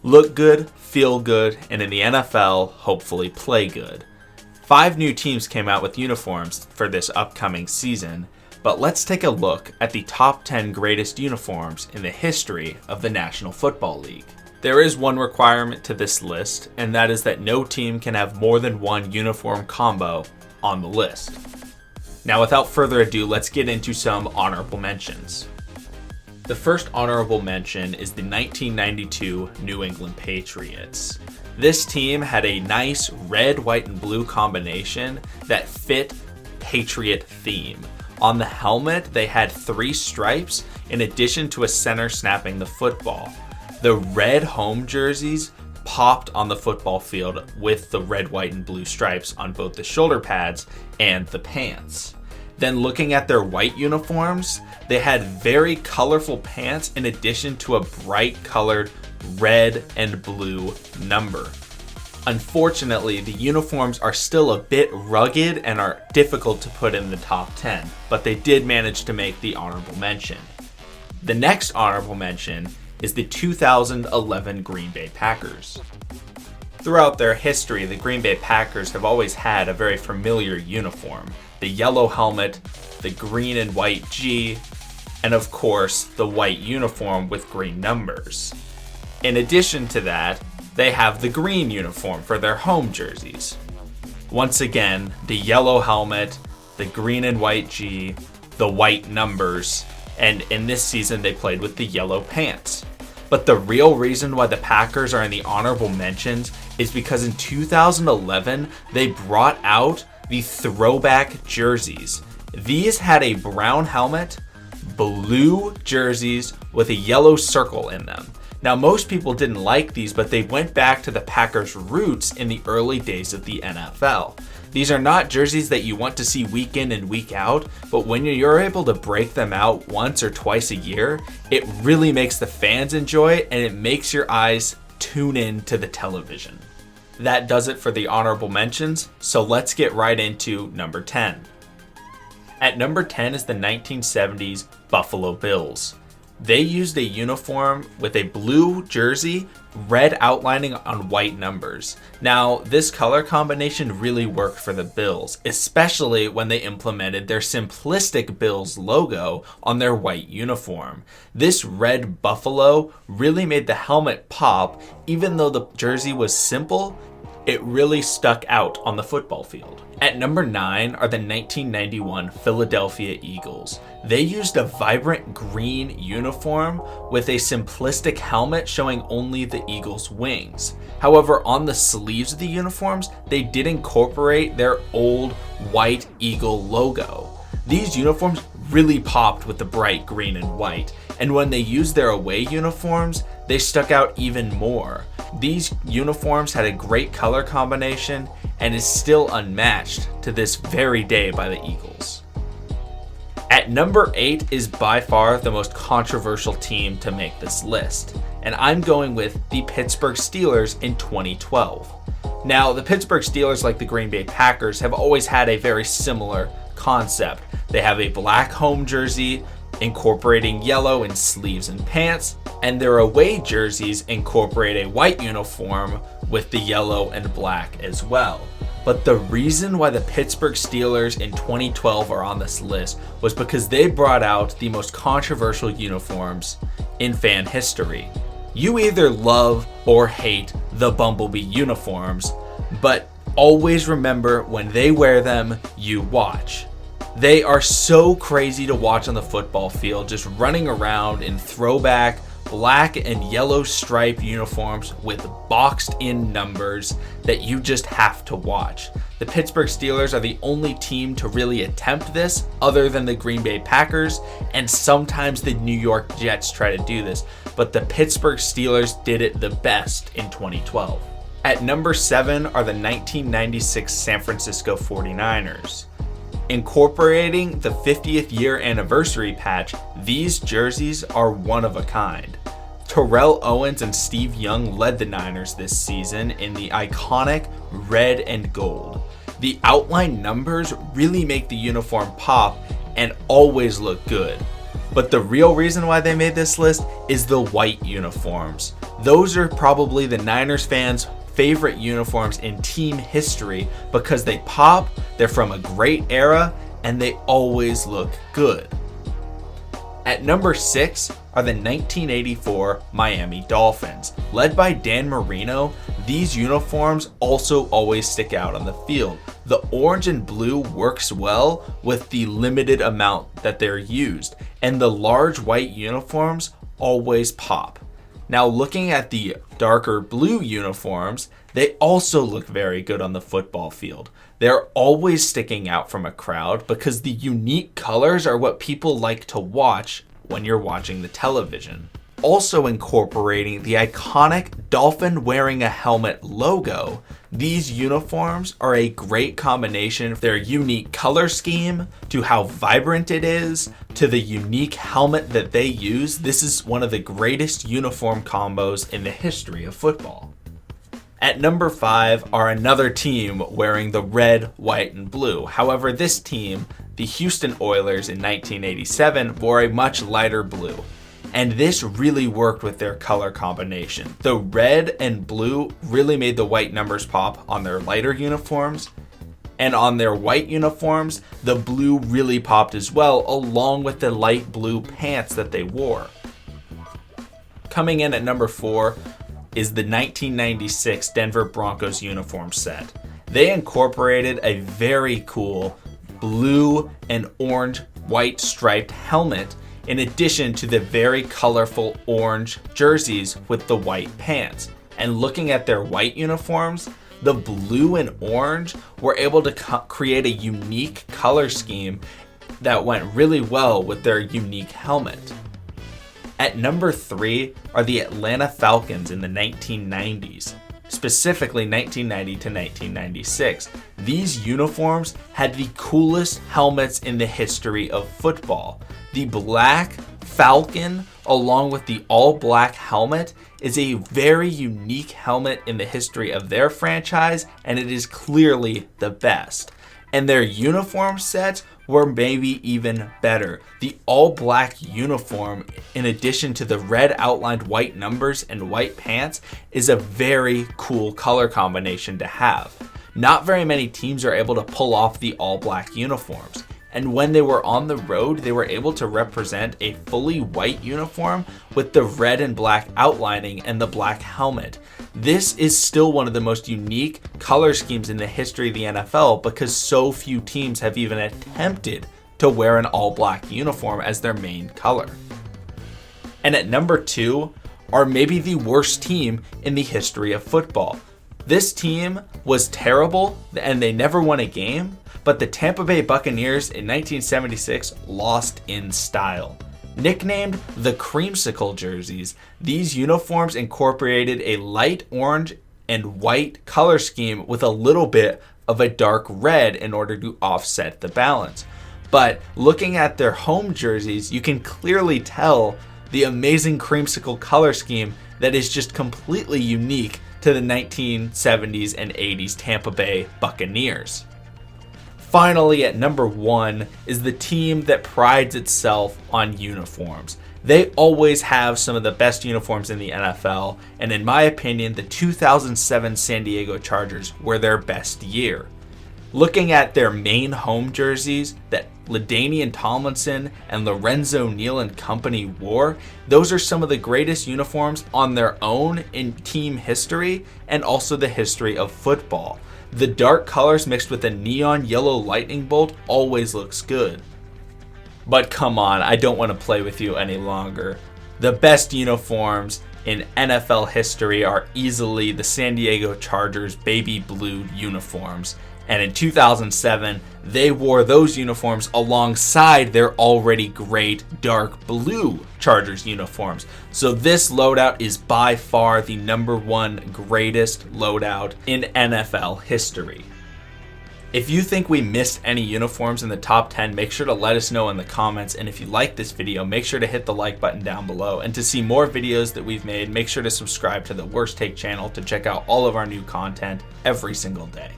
Look good, feel good, and in the NFL, hopefully play good. 5 new teams came out with uniforms for this upcoming season, but let's take a look at the top 10 greatest uniforms in the history of the National Football League. There is one requirement to this list, and that is that no team can have more than one uniform combo on the list. Now, without further ado, let's get into some honorable mentions. The first honorable mention is the 1992 New England Patriots. This team had a nice red, white, and blue combination that fit Patriot theme. On the helmet, they had 3 stripes in addition to a center snapping the football. The red home jerseys popped on the football field with the red, white, and blue stripes on both the shoulder pads and the pants. Then looking at their white uniforms, they had very colorful pants in addition to a bright colored red and blue number. Unfortunately, the uniforms are still a bit rugged and are difficult to put in the top 10, but they did manage to make the honorable mention. The next honorable mention is the 2011 Green Bay Packers. Throughout their history, the Green Bay Packers have always had a very familiar uniform. The yellow helmet, the green and white G, and of course, the white uniform with green numbers. In addition to that, they have the green uniform for their home jerseys. Once again, the yellow helmet, the green and white G, the white numbers, and in this season they played with the yellow pants. But the real reason why the Packers are in the honorable mentions is because in 2011, they brought out the throwback jerseys. These had a brown helmet, blue jerseys with a yellow circle in them. Now, most people didn't like these, but they went back to the Packers' roots in the early days of the NFL. These are not jerseys that you want to see week in and week out, but when you're able to break them out once or twice a year, it really makes the fans enjoy it and it makes your eyes tune in to the television. That does it for the honorable mentions, so let's get right into number 10. At number 10 is the 1970s Buffalo Bills. They used a uniform with a blue jersey, red outlining on white numbers. Now, this color combination really worked for the Bills, especially when they implemented their simplistic Bills logo on their white uniform. This red buffalo really made the helmet pop. Even though the jersey was simple, it really stuck out on the football field. At number 9 are the 1991 Philadelphia Eagles. They used a vibrant green uniform with a simplistic helmet showing only the Eagles' wings. However, on the sleeves of the uniforms, they did incorporate their old white eagle logo. These uniforms really popped with the bright green and white, and when they used their away uniforms, they stuck out even more. These uniforms had a great color combination and is still unmatched to this very day by the Eagles. At number 8 is by far the most controversial team to make this list, and I'm going with the Pittsburgh Steelers in 2012. Now, the Pittsburgh Steelers, like the Green Bay Packers, have always had a very similar concept. They have a black home jersey incorporating yellow in sleeves and pants, and their away jerseys incorporate a white uniform with the yellow and black as well. But the reason why the Pittsburgh Steelers in 2012 are on this list was because they brought out the most controversial uniforms in fan history. You either love or hate the Bumblebee uniforms, but always remember when they wear them, you watch. They are so crazy to watch on the football field, just running around in throwback black and yellow striped uniforms with boxed in numbers that you just have to watch. The Pittsburgh Steelers are the only team to really attempt this other than the Green Bay Packers, and sometimes the New York Jets try to do this, but the Pittsburgh Steelers did it the best in 2012. At number 7 are the 1996 San Francisco 49ers. Incorporating the 50th year anniversary patch, these jerseys are one of a kind. Terrell Owens and Steve Young led the Niners this season in the iconic red and gold. The outline numbers really make the uniform pop and always look good. But the real reason why they made this list is the white uniforms. Those are probably the Niners fans' favorite uniforms in team history because they pop, they're from a great era, and they always look good. At number 6 are the 1984 Miami Dolphins. Led by Dan Marino, these uniforms also always stick out on the field. The orange and blue works well with the limited amount that they're used, and the large white uniforms always pop. Now looking at the darker blue uniforms, they also look very good on the football field. They're always sticking out from a crowd because the unique colors are what people like to watch when you're watching the television. Also incorporating the iconic dolphin wearing a helmet logo, these uniforms are a great combination of their unique color scheme to how vibrant it is to the unique helmet that they use. This is one of the greatest uniform combos in the history of football. At number 5 are another team wearing the red, white, and blue. However, this team, the Houston Oilers in 1987, wore a much lighter blue. And this really worked with their color combination. The red and blue really made the white numbers pop on their lighter uniforms. And on their white uniforms, the blue really popped as well, along with the light blue pants that they wore. Coming in at number 4 is the 1996 Denver Broncos uniform set. They incorporated a very cool blue and orange white striped helmet in addition to the very colorful orange jerseys with the white pants. And looking at their white uniforms, the blue and orange were able to create a unique color scheme that went really well with their unique helmet. At number 3 are the Atlanta Falcons in the 1990s, specifically 1990 to 1996. These uniforms had the coolest helmets in the history of football. The black Falcon, along with the all-black helmet, is a very unique helmet in the history of their franchise, and it is clearly the best. And their uniform sets were maybe even better. The all-black uniform, in addition to the red outlined white numbers and white pants, is a very cool color combination to have. Not very many teams are able to pull off the all-black uniforms. And when they were on the road, they were able to represent a fully white uniform with the red and black outlining and the black helmet. This is still one of the most unique color schemes in the history of the NFL because so few teams have even attempted to wear an all-black uniform as their main color. And at number 2 are maybe the worst team in the history of football. This team was terrible and they never won a game, but the Tampa Bay Buccaneers in 1976 lost in style. Nicknamed the Creamsicle jerseys, these uniforms incorporated a light orange and white color scheme with a little bit of a dark red in order to offset the balance. But looking at their home jerseys, you can clearly tell the amazing Creamsicle color scheme that is just completely unique to the 1970s and 80s Tampa Bay Buccaneers. Finally, at number 1 is the team that prides itself on uniforms. They always have some of the best uniforms in the NFL, and in my opinion, the 2007 San Diego Chargers were their best year. Looking at their main home jerseys that LaDainian Tomlinson and Lorenzo Neal and company wore, those are some of the greatest uniforms on their own in team history and also the history of football. The dark colors mixed with a neon yellow lightning bolt always looks good. But come on, I don't want to play with you any longer. The best uniforms in NFL history are easily the San Diego Chargers baby blue uniforms. And in 2007, they wore those uniforms alongside their already great dark blue Chargers uniforms. So this loadout is by far the number 1 greatest loadout in NFL history. If you think we missed any uniforms in the top 10, make sure to let us know in the comments. And if you like this video, make sure to hit the like button down below. And to see more videos that we've made, make sure to subscribe to the Worst Take channel to check out all of our new content every single day.